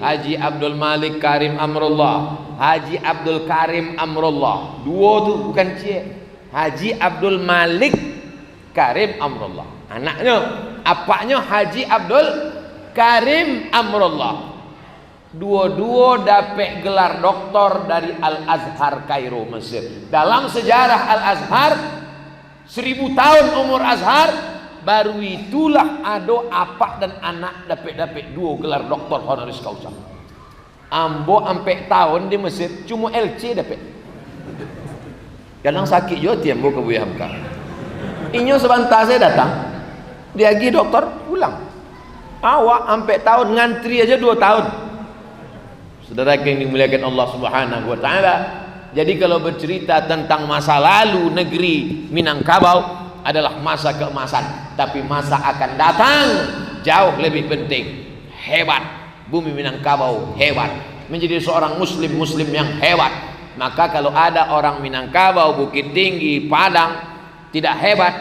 Speaker 1: Haji Abdul Malik Karim Amrullah, Haji Abdul Karim Amrullah. Dua tuh bukan cie. Haji Abdul Malik Karim Amrullah. Anaknya, apanya Haji Abdul Karim Amrullah. Dua-dua dapat gelar doktor dari Al-Azhar Kairo, Mesir. Dalam sejarah Al-Azhar, 1000 tahun umur Azhar, baru itulah ada apak dan anak dapat 2 gelar doktor honoris causa. Ambo ampe tahun di Mesir cuma LC dapat. Kadang sakit juga tiambo ke Buya Hamka. Inyo sebentar saya datang, dia lagi dokter pulang. Awak ampe tahun ngantri aja 2 tahun. Saudara yang dimuliakan Allah Subhanahu wa taala. Jadi kalau bercerita tentang masa lalu negeri Minangkabau adalah masa keemasan, tapi masa akan datang jauh lebih penting. Hebat, bumi Minangkabau hebat, menjadi seorang muslim yang hebat. Maka kalau ada orang Minangkabau, Bukit Tinggi, Padang tidak hebat,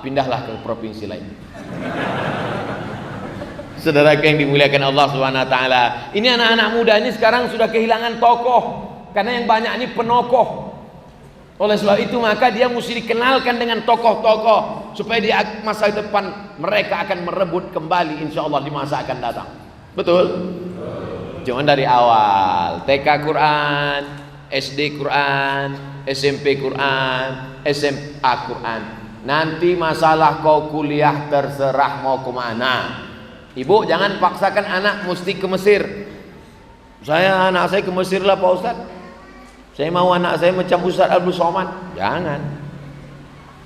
Speaker 1: pindahlah ke provinsi lain. Saudara yang dimuliakan Allah Subhanahu wa taala, ini anak-anak muda ini sekarang sudah kehilangan tokoh, karena yang banyak ini penokoh. Oleh sebab itu maka dia mesti dikenalkan dengan tokoh-tokoh supaya di masa depan mereka akan merebut kembali insya Allah di masa akan datang. Betul? Jangan dari awal TK Quran, SD Quran, SMP Quran, SMA Quran. Nanti masalah kau kuliah terserah mau kemana. Ibu jangan paksakan anak mesti ke Mesir. Anak saya ke Mesir lah Pak Ustaz. Saya mau anak saya macam Ustaz Abdul Somad. Jangan.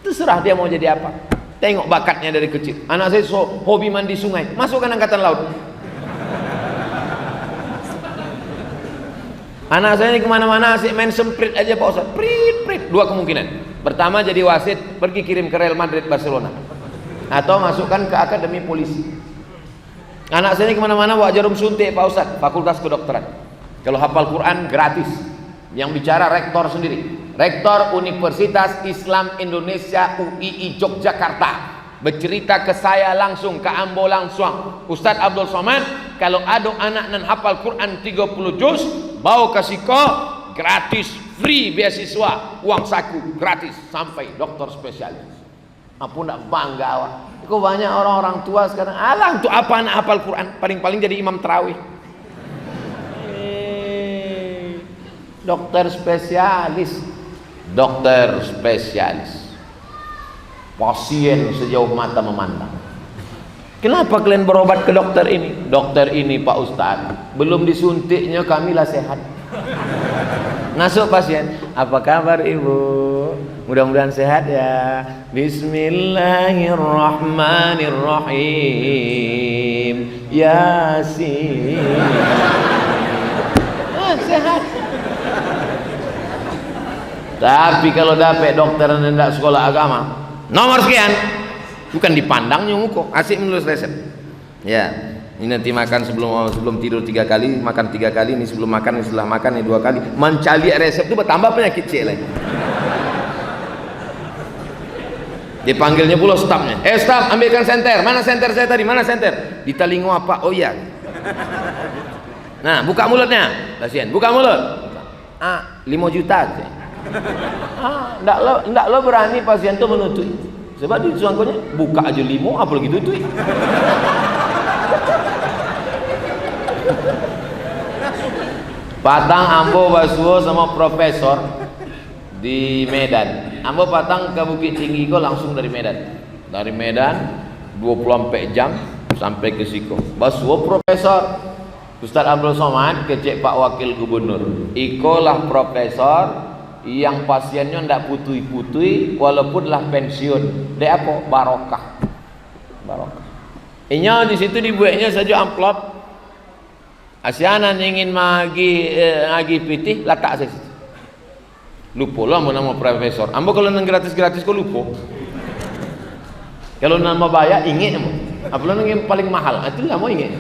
Speaker 1: Terserah dia mau jadi apa. Tengok bakatnya dari kecil. Anak saya hobi mandi sungai, masukkan angkatan laut. Anak saya ini kemana-mana asik main semprit aja Pak Ustaz. Prit. 2 kemungkinan. Pertama jadi wasit, pergi kirim ke Real Madrid Barcelona. Atau masukkan ke akademi polisi. Anak saya ini kemana-mana bawa jarum suntik Pak Ustaz, fakultas kedokteran. Kalau hafal Quran gratis. Yang bicara rektor sendiri, rektor Universitas Islam Indonesia UII Yogyakarta, bercerita ke saya langsung, ke Ambo langsung, Ustadz Abdul Somad, kalau ada anak nan hafal Quran 30 juz, bawa ke Siko, gratis, free beasiswa, uang saku, gratis, sampai dokter spesialis. Apa nak bangga awak? Kok banyak orang-orang tua sekarang, alah untuk apa anak hafal Quran, paling-paling jadi imam tarawih. Dokter spesialis, pasien sejauh mata memandang. Kenapa kalian berobat ke dokter ini? Dokter ini Pak Ustadz, belum disuntiknya kamilah sehat. Masuk pasien, apa kabar ibu? Mudah-mudahan sehat ya. Bismillahirrahmanirrahim. Yasin. Sehat. Tapi kalau dapat dokter yang tidak sekolah agama, nomor sekian, bukan dipandangnya muka, asik menulis resep. Ya, ini nanti makan sebelum tidur 3 kali, makan 3 kali, ini sebelum makan, ini setelah makan, ini 2 kali. Mencari resep itu bertambah penyakit cek lagi. Dipanggilnya pula stafnya. Staf, ambilkan senter. Mana senter saya tadi? Mana senter? Di telinga apa? Oh iya. Nah, buka mulutnya, pasien. Buka mulut. 5 juta. Ndak lo berani pasien tuh menutup. Sebab di suangkonya buka aja 5, apalagi tutup. Patang Ambo Basuo sama profesor di Medan. Ambo patang ke Bukit Tinggi kok langsung dari Medan. Dari Medan 24 jam sampai ke Siko. Basuo profesor. Ustadz Abdul Somad kecek Pak Wakil Gubernur. Ikolah profesor yang pasiennya ndak putui-putui walaupun lah pensiun. Dek apa? Barokah. Inya di situ dibuatnya saja amplop. Asianan ingin magi pitih letak saya. Lupa lah nama profesor. Ambo kalau nang gratis-gratis kok lupa. Kalau nama bayar ingat ambo. Apalagi yang paling mahal, itulah mau ingat.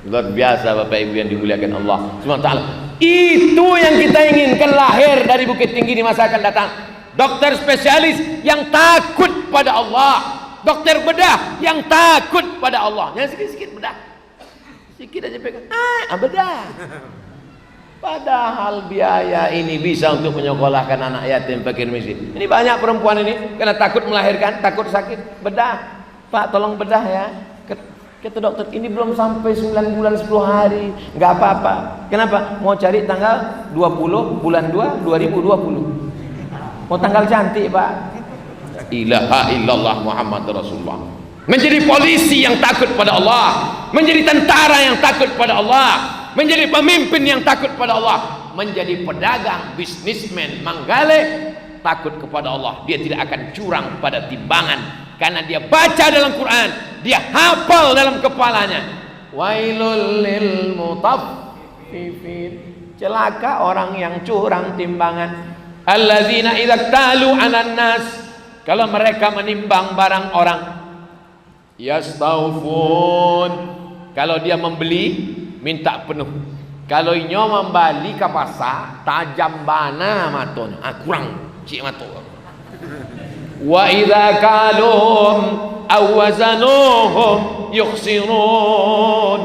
Speaker 1: Luar biasa Bapak Ibu yang dimuliakan Allah SWT. Itu yang kita inginkan lahir dari Bukit Tinggi di masa akan datang. Dokter spesialis yang takut pada Allah, dokter bedah yang takut pada Allah. Yang sikit-sikit bedah, sikit aja pegang, bedah. Padahal biaya ini bisa untuk menyekolahkan anak yatim fakir miskin. Ini banyak perempuan ini karena takut melahirkan, takut sakit, bedah. Pak tolong bedah ya. Kata dokter, ini belum sampai 9 bulan 10 hari, nggak apa-apa. Kenapa? Mau cari tanggal 20 bulan 2 2020. Mau tanggal cantik Pak. Ilaha illallah Muhammad Rasulullah. Menjadi polisi yang takut pada Allah, menjadi tentara yang takut pada Allah, menjadi pemimpin yang takut pada Allah, menjadi pedagang, bisnismen, manggale, takut kepada Allah. Dia tidak akan curang pada timbangan. Karena dia baca dalam Quran, dia hafal dalam kepalanya. Wailul lil mutaffifin. Celaka orang yang curang timbangan. Alladzina idza talu 'alan nas, kalau mereka menimbang barang orang, yastawfun, kalau dia membeli minta penuh. Kalau inyo membali ke pasar, tajam bana matonya, kurang cik mato. Wa idza kaluhum aw wazanuhum yukhsirun.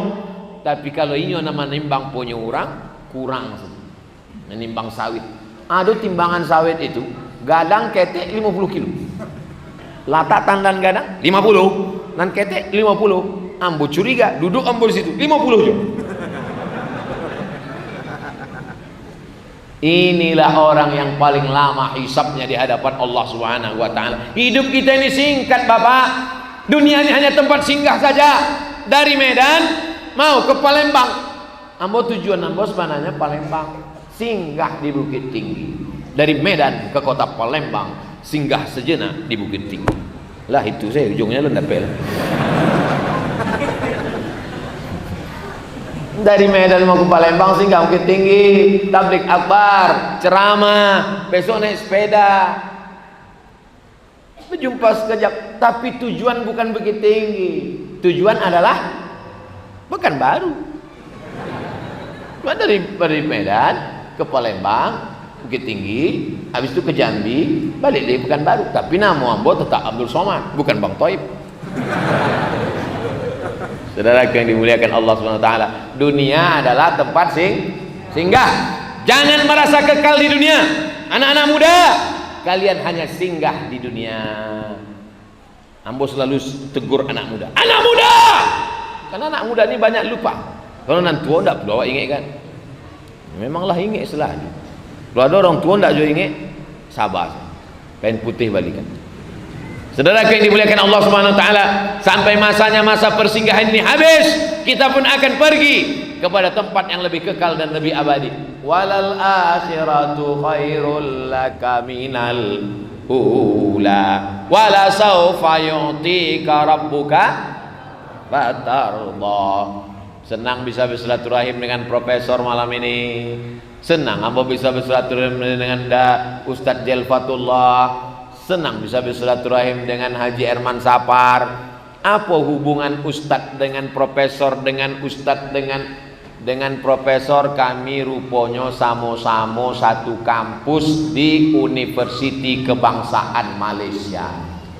Speaker 1: Tapi kalau inyo nama nimbang punya orang kurang, menimbang sawit. Ada timbangan sawit itu gadang ketek 50 kilo, latak tandan gadang 50, dan ketek 50. Ambo curiga duduk ambo di situ 50 juga. Inilah orang yang paling lama hisabnya di hadapan Allah Subhanahu wa taala. Hidup kita ini singkat, Bapak. Dunia ini hanya tempat singgah saja. Dari Medan mau ke Palembang. Ambo tujuan ambo sebenarnya Palembang. Singgah di Bukit Tinggi. Dari Medan ke kota Palembang, singgah sejenak di Bukit Tinggi. Lah itu saya ujungnya lendapel. Dari Medan mau ke Palembang singgah Bukit Tinggi, tablik akbar, ceramah, besok naik sepeda, berjumpa sekejap. Tapi tujuan bukan Bukit Tinggi, tujuan adalah Pekanbaru. Dari Medan ke Palembang, Bukit Tinggi, habis itu ke Jambi, balik dari Pekanbaru. Tapi nama ambo tetap Abdul Somad, bukan Bang Toib. Saudara yang dimuliakan Allah SWT, dunia adalah tempat singgah. Jangan merasa kekal di dunia. Anak-anak muda, kalian hanya singgah di dunia. Ambo selalu tegur anak muda, anak muda, karena anak muda ini banyak lupa. Kalau nanti tua tidak perlu ingat kan? Memanglah ingat selalu. Kalau ada orang tua tidak juga ingat, sabar. Kain putih balikan. Saudara yang dimuliakan Allah Subhanahu Wa Taala, sampai masanya masa persinggahan ini habis, kita pun akan pergi kepada tempat yang lebih kekal dan lebih abadi. Walal akhiratu khairul laka minal ula wala sawfa yu'tika rabbuka fatarda. Senang bisa bersilaturahim dengan profesor malam ini. Senang ambo bisa bersilaturahim dengan Ustadz Jelfatullah. Senang bisa bersilaturahim dengan Haji Herman Sapar. Apa hubungan Ustadz dengan profesor, dengan Ustadz dengan profesor? Kami rupanya sama-sama satu kampus di Universiti Kebangsaan Malaysia.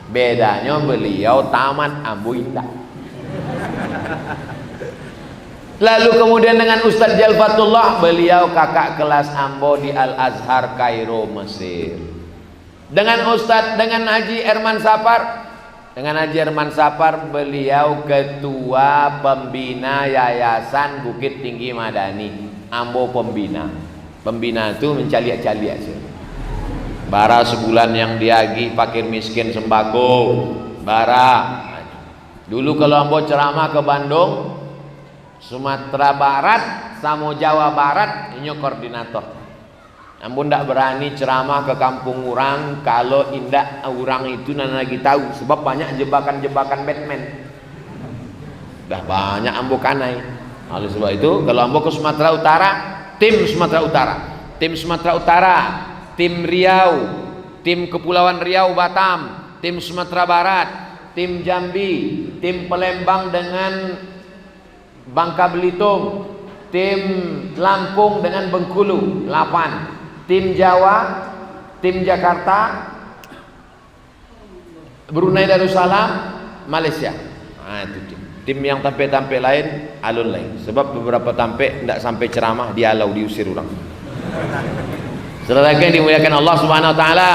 Speaker 1: Bedanya beliau tamat, ambo indah. Lalu kemudian dengan Ustadz Jalfatullah, beliau kakak kelas ambo di Al-Azhar Kairo, Mesir. Dengan Haji Herman Sapar, beliau ketua pembina Yayasan Bukit Tinggi Madani. Ambo pembina. Pembina itu mencaliak-caliak sih. Bara sebulan yang diagi fakir miskin sembako. Bara. Dulu kalau ambo ceramah ke Bandung, Sumatera Barat sama Jawa Barat, ini koordinator. Namun tidak berani ceramah ke kampung orang kalau indah orang itu nana lagi tahu, sebab banyak jebakan-jebakan Batman. Dah banyak ambo kanai. Oleh sebab itu kalau ambo ke Sumatera Utara, tim Sumatera Utara, tim Riau, tim Kepulauan Riau Batam, tim Sumatera Barat, tim Jambi, tim Palembang dengan Bangka Belitung, tim Lampung dengan Bengkulu 8, tim Jawa, tim Jakarta, Brunei Darussalam, Malaysia. Nah, itu tim yang tampil lain alun lain. Sebab beberapa tampil tidak sampai ceramah dialau, diusir orang. Saudara yang dimuliakan Allah Subhanahu Wa Taala,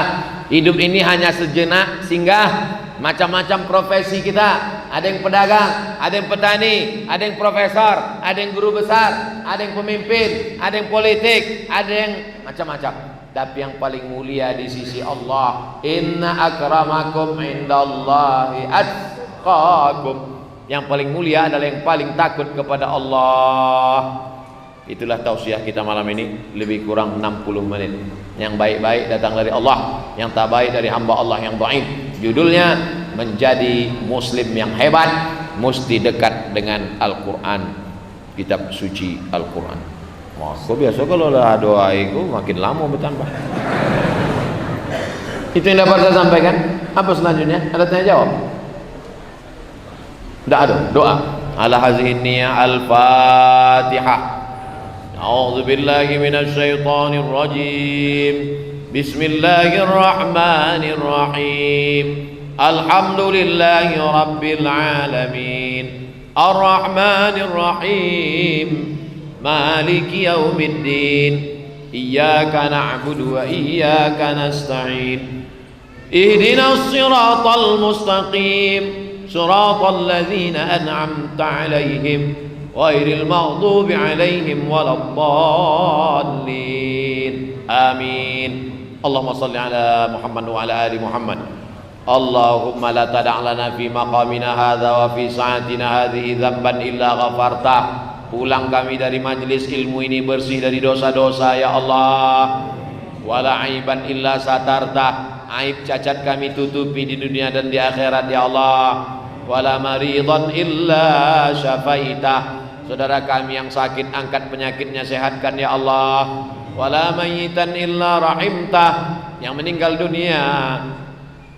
Speaker 1: hidup ini hanya sejenak singgah. Macam-macam profesi kita, ada yang pedagang, ada yang petani, ada yang profesor, ada yang guru besar, ada yang pemimpin, ada yang politik, ada yang macam-macam. Tapi yang paling mulia di sisi Allah, inna akramakum indallahi atqakum. Yang paling mulia adalah yang paling takut kepada Allah. Itulah tausiah kita malam ini, lebih kurang 60 menit. Yang baik-baik datang dari Allah, yang tak baik dari hamba Allah yang dhaif. Judulnya, menjadi muslim yang hebat mesti dekat dengan Al-Quran, kitab suci Al-Quran. Maka biasa kalau lah doa itu makin lama bertambah. Itu yang dapat saya sampaikan. Apa selanjutnya? Ada tanya jawab? Tidak ada. Doa ala hazihi niyah al-Fatihah. A'udzu billahi minasy syaithanir rajim. Bismillahirrahmanirrahim. Alhamdulillahi rabbil alamin. Ar-Rahmanir Rahim. Maliki yaumiddin. Iyyaka na'budu wa iyyaka nasta'in. Ihdinas siratal mustaqim. Siratal ladzina an'amta 'alaihim ghairil maghdubi 'alaihim waladdallin. Amin. Allahumma shalli ala Muhammad wa ala ali Muhammad. Allahumma la tada' lana fi maqamina hadza wa fi sa'atina hadhihi dzamban illa ghafartah. Pulang kami dari majlis ilmu ini bersih dari dosa-dosa ya Allah. Wala aiban illa satartah. Aib cacat kami tutupi di dunia dan di akhirat ya Allah. Wala maridan illa syafaitah. Saudara kami yang sakit angkat penyakitnya, sehatkan ya Allah. Wala mayitan illa rahimtah. Yang meninggal dunia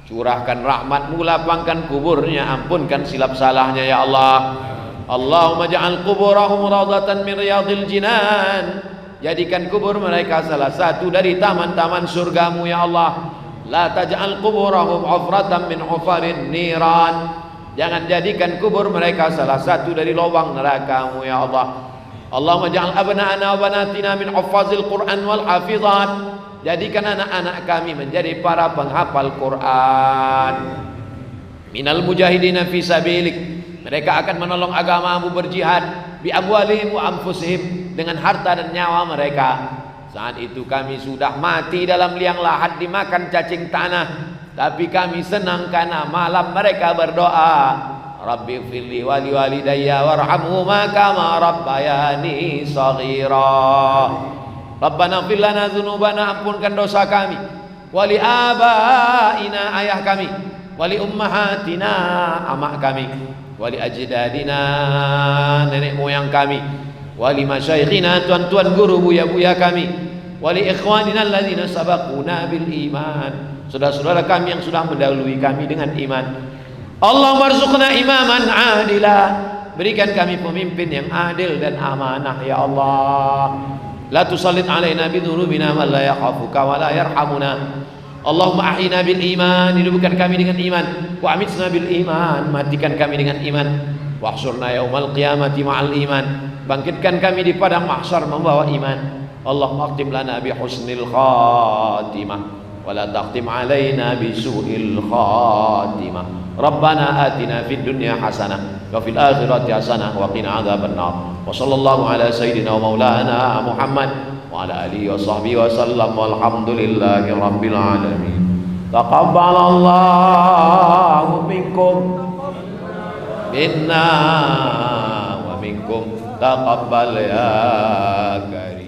Speaker 1: curahkan rahmatmu, lapangkan kuburnya, ampunkan silap salahnya ya Allah. Allahumma ja'al kuburahum rawdatan min riyadil jinan, jadikan kubur mereka salah satu dari taman-taman surgamu ya Allah. La taj'al kuburahum hufratan min hufarin niran, jangan jadikan kubur mereka salah satu dari lubang neraka-Mu ya Allah. Allahumma ja'al abna'ana wa banatina min huffazil Qur'an wal hafizat, jadikan anak-anak kami menjadi para penghafal Quran. Minal mujahidina fi sabilik, mereka akan menolong agamamu, berjihad bi amwalihim wa anfusihim, dengan harta dan nyawa mereka. Saat itu kami sudah mati dalam liang lahat dimakan cacing tanah, tapi kami senang karena malam mereka berdoa, Rabbi firli wali walidayya warhamhuma kama rabbayani shaghira. Rabbana fir lana dzunubana, ampunkan dosa kami, wali abaina, ayah kami, wali ummahatina, amak kami, wali ajdadina, nenek moyang kami, wali masyaikhina, tuan-tuan guru buya-buya kami, wali ikhwanina alladzina sabaquna bil iman, saudara-saudara kami yang sudah mendahului kami dengan iman. Allahumma arzuqna imaman adila, berikan kami pemimpin yang adil dan amanah ya Allah. La tusallit alaina bidhunubina man la yakhafuka wa la yarhamuna. Allahumma ahyina bil iman, hidupkan kami dengan iman, wa amitna bil iman, matikan kami dengan iman, wahsyurna yaumal qiyamati ma'al iman, bangkitkan kami di padang mahsyar membawa iman. Allahumma akhtim lana bi husnil khatimah wa la taqtim alaina bi su'il khatimah. Rabbana atina fid dunya hasanah wa fil akhirati hasanah wa qina adzabannar. Wa sallallahu ala sayyidina wa maulana Muhammad wa ala alihi wa sahbihi wa sallam, walhamdulillahi rabbil alamin. Taqabbalallahu minkum minna wa minkum taqabbal ya karim.